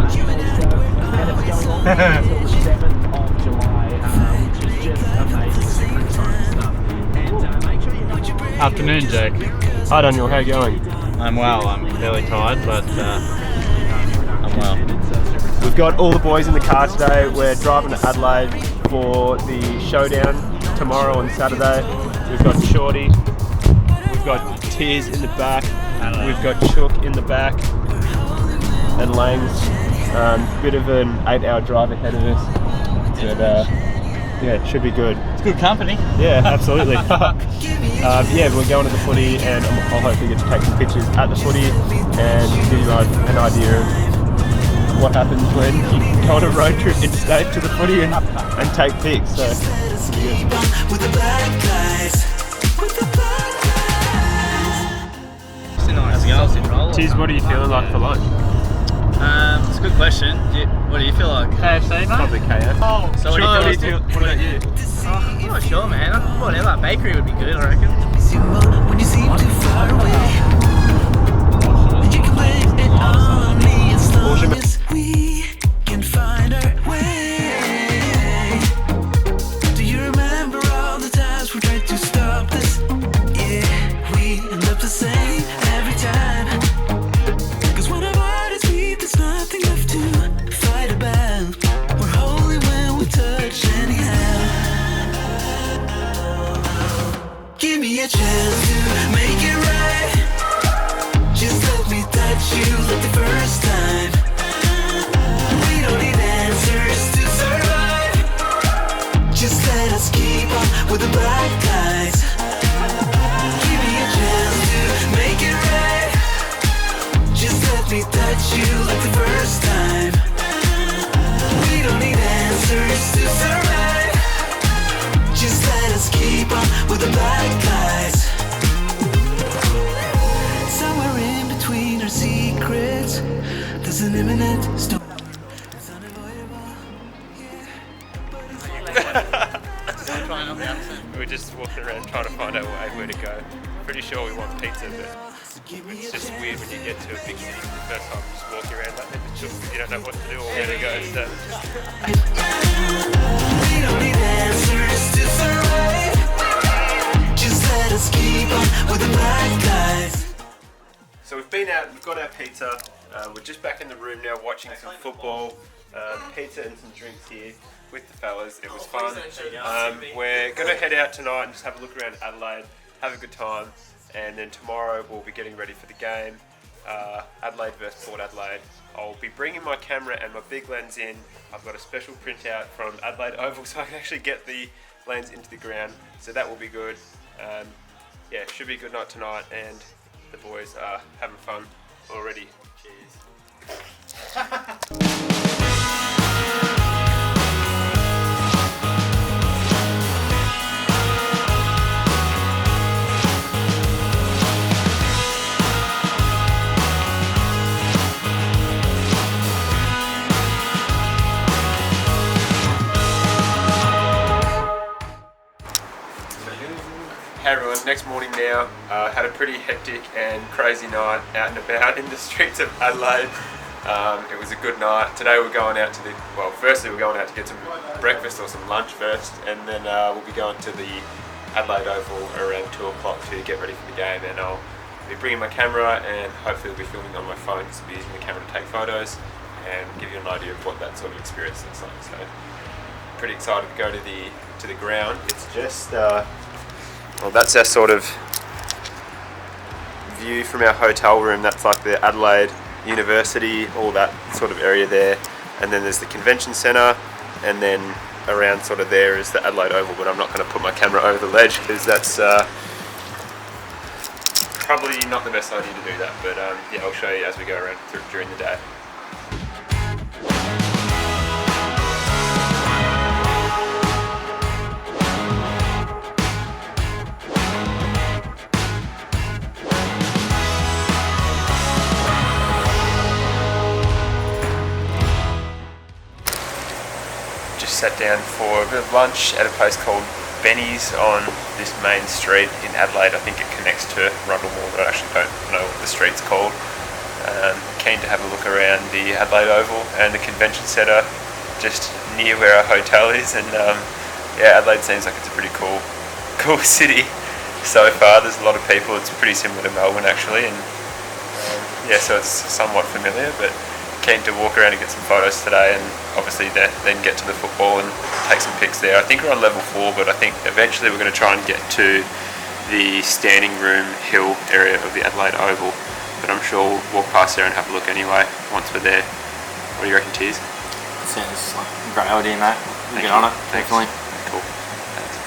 And it's going on until the 7th of July, which is just amazing, super exciting stuff. And make sure you have Afternoon, Jake. Hi Daniel, how are you going? I'm well. I'm fairly tired, but I'm well. We've got all the boys in the car today. We're driving to Adelaide for the showdown tomorrow on Saturday. We've got Shorty, we've got Tears in the back, we've got Chook in the back, and Lang's bit of an 8-hour drive ahead of us. But yeah, it should be good. It's good company. Yeah, absolutely. Yeah, we're going to the footy, and I'll hopefully get to take some pictures at the footy and give you an idea of what happens when you go on a road trip interstate to the footy and take pics. So, Tiz, what are you feeling like for lunch? It's a good question. What do you feel like? KFC, mate? Probably KF. Oh, So what do you feel? What about you? I'm not sure, man. Whatever, bakery would be good, I reckon. When you seem too far away, you can blame it on me as long as we can find our way. Do you remember all the times we tried to stop this? Yeah, we end up the same every time. Cause when our bodies beat, there's nothing left to fight about. We're holy when we touch anyhow. Give me a chance to make it right. Just let me touch you like the first time. We don't need answers to survive. Just let us keep on with the black guys. Give me a chance to make it right. Just let me touch you like the first time. We don't need answers to survive. Just let us keep on with the black guys. Somewhere in between our secrets, there's an imminent storm. It's unavoidable, yeah, but it's We're just walking around trying to find out where to go. Pretty sure we want pizza, but it's just weird when you get to a big city for the first time, just walking around like that. You don't know what to do or where to go. So. we don't need answers to survive. Just let us keep on with the black guys. So we've been out, we've got our pizza. We're just back in the room now watching some football. Pizza and some drinks here with the fellas. It was fun. We're going to head out tonight and just have a look around Adelaide, have a good time, and then tomorrow we'll be getting ready for the game. Adelaide versus Port Adelaide. I'll be bringing my camera and my big lens in. I've got a special printout from Adelaide Oval so I can actually get the lens into the ground, so that will be good. Yeah, it should be a good night tonight, and the boys are having fun already. Cheers. Hey everyone, next morning now. Had a pretty hectic and crazy night out and about in the streets of Adelaide. It was a good night. Today we're going out to firstly we're going out to get some breakfast or some lunch first, and then we'll be going to the Adelaide Oval around 2 o'clock to get ready for the game, and I'll be bringing my camera and hopefully I'll be filming on my phone, so I'll be using the camera to take photos and give you an idea of what that sort of experience looks like. So pretty excited to go to the ground. It's just well, that's our sort of view from our hotel room. That's like the Adelaide University, all that sort of area there. And then there's the convention centre, and then around sort of there is the Adelaide Oval, but I'm not going to put my camera over the ledge because that's probably not the best idea to do that. But yeah, I'll show you as we go around during the day. Sat down for a bit of lunch at a place called Benny's on this main street in Adelaide. I think it connects to Rundle Mall, but I actually don't know what the street's called. Keen to have a look around the Adelaide Oval and the Convention Centre, just near where our hotel is. And yeah, Adelaide seems like it's a pretty cool city so far. There's a lot of people. It's pretty similar to Melbourne actually, and yeah, so it's somewhat familiar. But keen to walk around and get some photos today, and obviously then get to the football and take some pics there. I think we're on level 4, but I think eventually we're going to try and get to the standing room hill area of the Adelaide Oval. But I'm sure we'll walk past there and have a look anyway once we're there. What do you reckon, Tears? Sounds like a great idea, mate. We'll get on it, definitely. Cool. Thanks.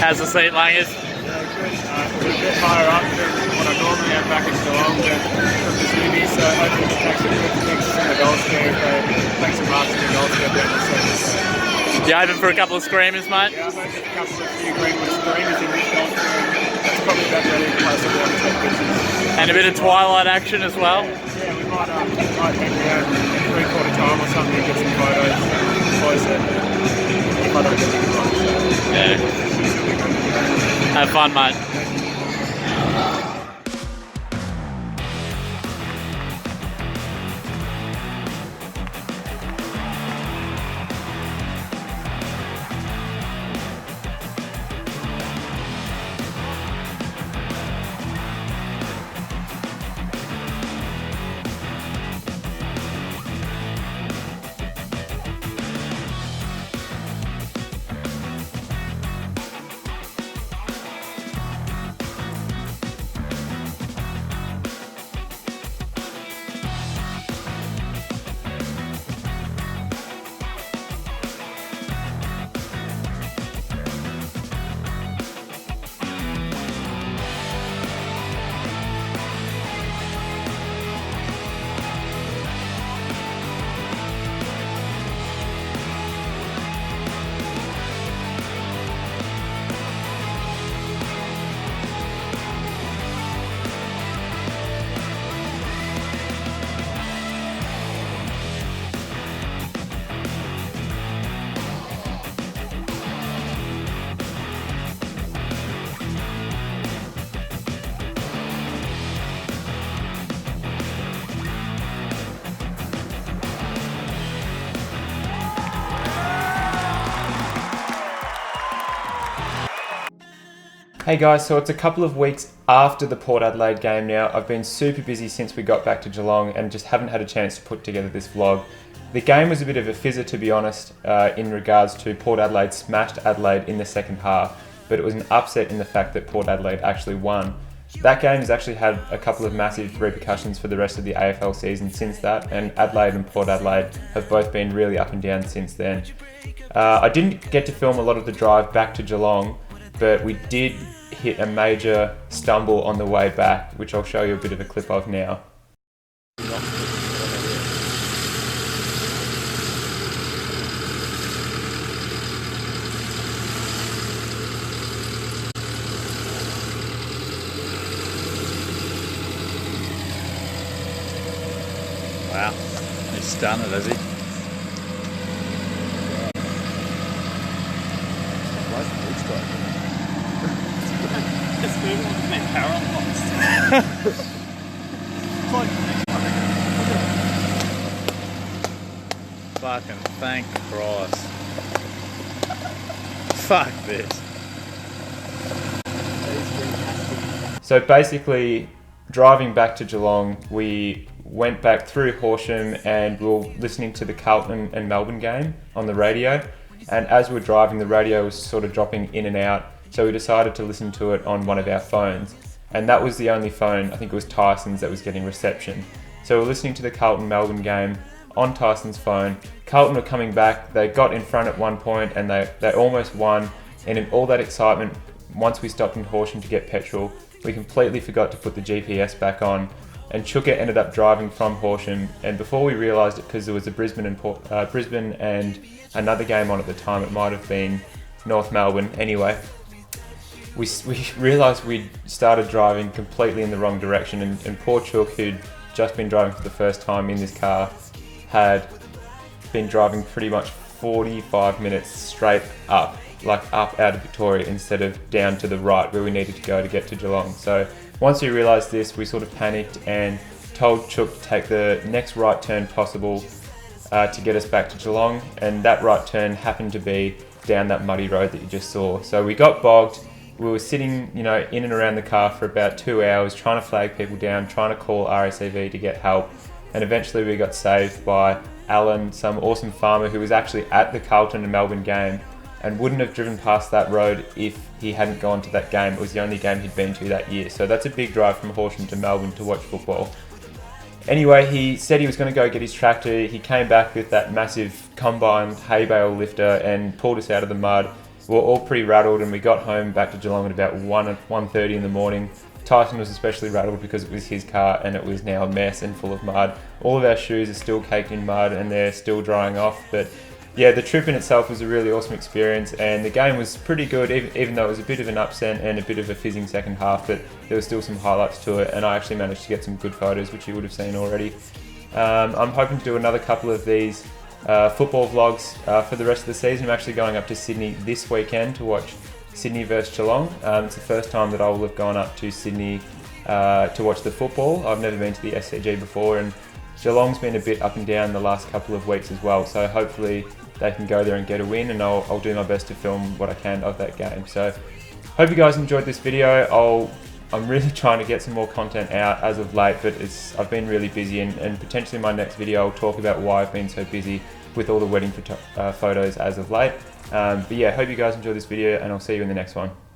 How's the seat, Langers? It's a bit higher up than what I normally have back in Geelong, but from the uni, so hoping to take some good things from the goal scoop, take some marks in the goal scoop down the seats. You hoping for a couple of screamers, mate? Yeah, I'm hoping a couple of few Greenwood screamers in this goal scoop. That's probably about the only place I want to take pictures. And a bit of twilight action as well? Yeah, we might hang around at 3/4 time or something and get some photos closer. If I don't get anything wrong, so. Yeah. Have fun, mate. Hey guys, so it's a couple of weeks after the Port Adelaide game now. I've been super busy since we got back to Geelong and just haven't had a chance to put together this vlog. The game was a bit of a fizzer, to be honest, in regards to Port Adelaide smashed Adelaide in the second half, but it was an upset in the fact that Port Adelaide actually won. That game has actually had a couple of massive repercussions for the rest of the AFL season since that, and Adelaide and Port Adelaide have both been really up and down since then. I didn't get to film a lot of the drive back to Geelong, but we did hit a major stumble on the way back, which I'll show you a bit of a clip of now. Wow, he's done it, has he? Fucking thank Christ. Fuck this. So basically, driving back to Geelong, we went back through Horsham and we were listening to the Carlton and Melbourne game on the radio. And as we were driving, the radio was sort of dropping in and out. So we decided to listen to it on one of our phones. And that was the only phone, I think it was Tyson's, that was getting reception. So we're listening to the Carlton-Melbourne game on Tyson's phone. Carlton were coming back, they got in front at one point and they almost won. and in all that excitement, once we stopped in Horsham to get petrol, we completely forgot to put the GPS back on, and Chuka ended up driving from Horsham, and before we realised it, because there was a Brisbane and another game on at the time, it might have been North Melbourne, anyway, we realised we'd started driving completely in the wrong direction, and poor Chook, who'd just been driving for the first time in this car, had been driving pretty much 45 minutes straight up, like up out of Victoria instead of down to the right where we needed to go to get to Geelong. So once we realised this, we sort of panicked and told Chook to take the next right turn possible to get us back to Geelong, and that right turn happened to be down that muddy road that you just saw. So we got bogged. We were sitting, in and around the car for about 2 hours, trying to flag people down, trying to call RACV to get help, and eventually we got saved by Alan, some awesome farmer who was actually at the Carlton and Melbourne game and wouldn't have driven past that road if he hadn't gone to that game. It was the only game he'd been to that year. So that's a big drive from Horsham to Melbourne to watch football. Anyway, he said he was going to go get his tractor. He came back with that massive combine hay bale lifter and pulled us out of the mud. We were all pretty rattled, and we got home back to Geelong at about 1:30 in the morning. Tyson was especially rattled because it was his car and it was now a mess and full of mud. All of our shoes are still caked in mud and they're still drying off. But yeah, the trip in itself was a really awesome experience, and the game was pretty good, even though it was a bit of an upset and a bit of a fizzing second half, but there were still some highlights to it, and I actually managed to get some good photos, which you would have seen already. I'm hoping to do another couple of these football vlogs for the rest of the season. I'm actually going up to Sydney this weekend to watch Sydney versus Geelong. It's the first time that I will have gone up to Sydney to watch the football. I've never been to the SCG before, and Geelong's been a bit up and down the last couple of weeks as well, so hopefully they can go there and get a win, and I'll do my best to film what I can of that game. So hope you guys enjoyed this video. I'm really trying to get some more content out as of late, but I've been really busy, and potentially my next video I'll talk about why I've been so busy with all the wedding photos as of late. But yeah, hope you guys enjoyed this video, and I'll see you in the next one.